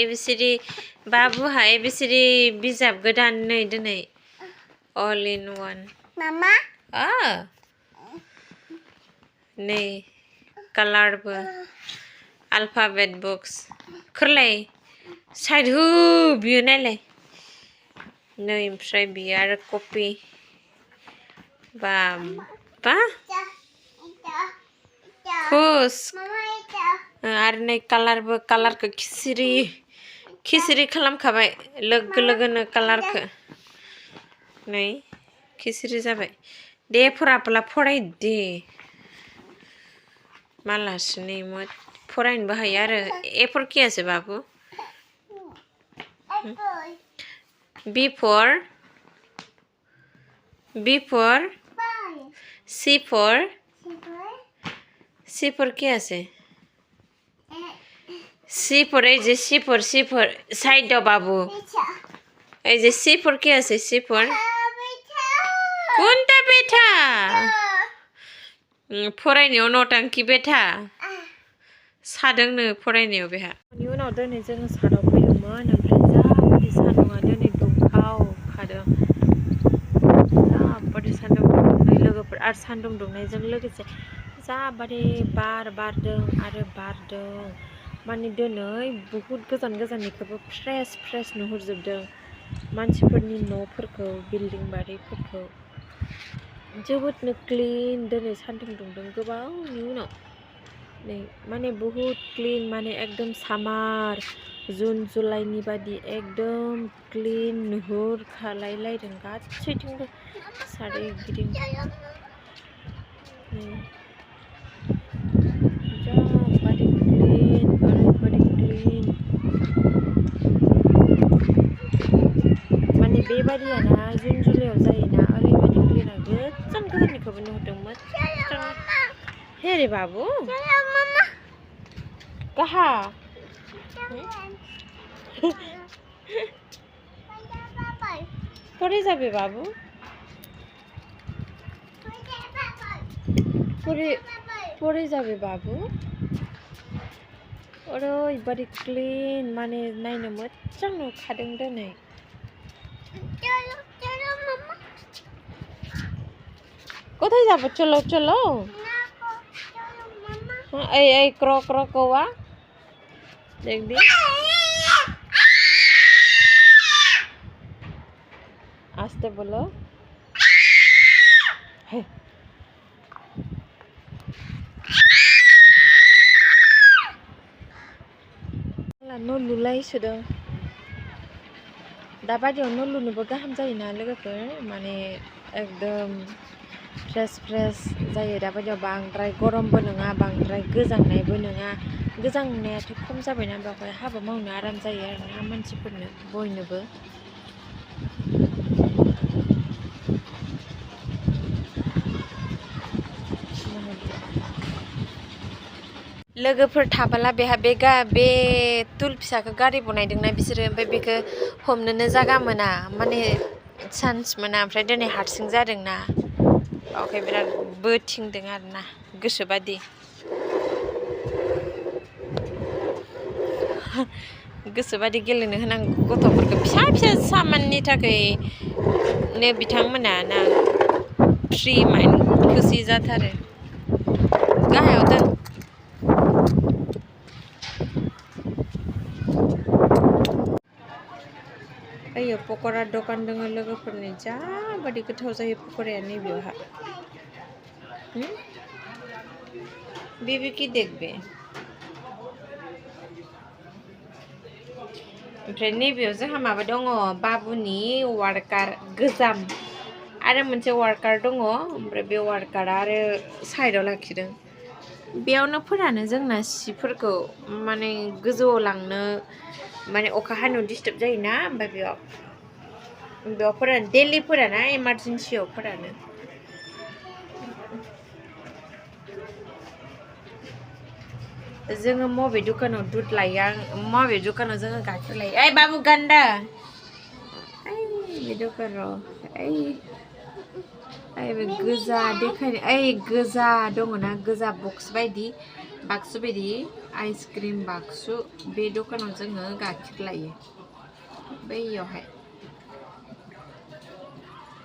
ABCD बाबुहा ABCD बिजाब गोदान नै दिनै all in one Mama नै कालारबो alphabet box खोरलाय साइड हो बियो नायलाय नै ओमफ्राय बियो आरो कपि बा खुस आरो नै कालारबो कालारखौ खिसिरि खालामखाबाय लोगो लोगोनो कालारखौ नै खिसिरि जाबाय दे फराबोला फरायदे मालासो नै फरायनोबो हायो आरो A4 कियासो बाबु B for C for क्या से C for ए जे C for साइड दो बाबू ए जे C for क्या से C for कौनटा बेटा फरायनायाव नौटांकी बेटा सादोंनो फरायनायाव बेहा नि उनाव दिनै जों सानाव फैदोंमोन ओमफ्राय जाबादि सान्दुङा दिनै दुंखावखादों जाबादि सान्दुं दुंनाय लोगोफोर आरो सान्दुं दुंनायजों लोगोसे जाबादि बार बारदों आरो बारदों माने दिनै बुहुत गोजान गोजाननिखौबो फ्रेस नुहुरजोबदों मानसिफोरनि न'फोरखौ बिल्डिं बारिफोरखौ जोबोदनो क्लिन दिनै सान्दुं दुंदों गोबावनि उनाव नै माने बुहुत क्लिन माने एकदम सामार जुन जुलाइनि बादि एकदम क्लिन नुहुरखालायलायदों गासैथिंबो सारिगिदिं जाबादि क्लिन ओरैबादि क्लिन माने बेबादियाना जुन जुलाइयाव जायोना ओरैबादि क्लिना गोजान गोजाननिखौबो नुहुरदों मोजां हे रे बाबू कहा परे जाबे बाबू परे जाबे बाबू ओरैबादि क्लिन माने नायनो मोजां नुखादों दिनै কোথায় যাব চলো চলো এই ক্র ক্র কওয়া দেখবি আস্তে বলো न' लुलायसोदों दाबादियाव न' लुनोबो गाहाम जायोना लोगोफोर माने एकदम फ्रेस जायो दाबादियाव बांद्राय गरमबो नङा बांद्राय गोजांनायबो नङा गोजांनायाथ' खम जाबायना बेवहाय हाबा मावनो आराम जायो आरोना मानसिफोरनो बयनोबो लोगोफोर थाबोला बेहा बे तुल फिसाखौ गारि बनायदोंना बिसोरो ओमफ्राय बेखौ हमनोनो जागा मोना माने चान्स मोना ओमफ्राय दिनै हारसिं जादोंना ओमफ्राय बिराद बोथिंदों आरोना गोसोबादि गोसोबादि गेलेनो होनांगौ गथ'फोरखौ फिसा सामाननि थाखायनो बिथांमोना ना फ्रि माइन्ड खुसि जाथारो गाहायाव दोन अयो पक'रा दखान दङ लोगोफोरनि जाबादि गोथाव जायो पक'राया नैबेयावहा बेबि की देखबे ओमफ्राय नैबेयाव जोंहा माबा दङ बाबुनि वार्कार गोजाम आरो मोनसे वार्कार दङ ओमफ्राय बे वार्कारा आरो साइडआव लाखिदों बेयावनो फोरानो जोंना सिफोरखौ माने गोजौआव लांनो माने अखा हानायाव डिस्टार्ब जायोना ओमफ्राय बेयाव फोरानो डेलि फोराना इमारजेन्सियाव फोरानो जोङो मबे दुकानाव दुध लायो मबे दुकानाव जोङो गाइखेर लायो ओइ बाबु गान्दा ओइ बे दुकानाव ओइ बे गोजा देखायनो ओइ गोजा दङना गोजा बक्स बायदि बाक्सु बायदि आइसक्रिम बाक्सु बे दखानाव जोङो गाइखेर लायो बैयावहाय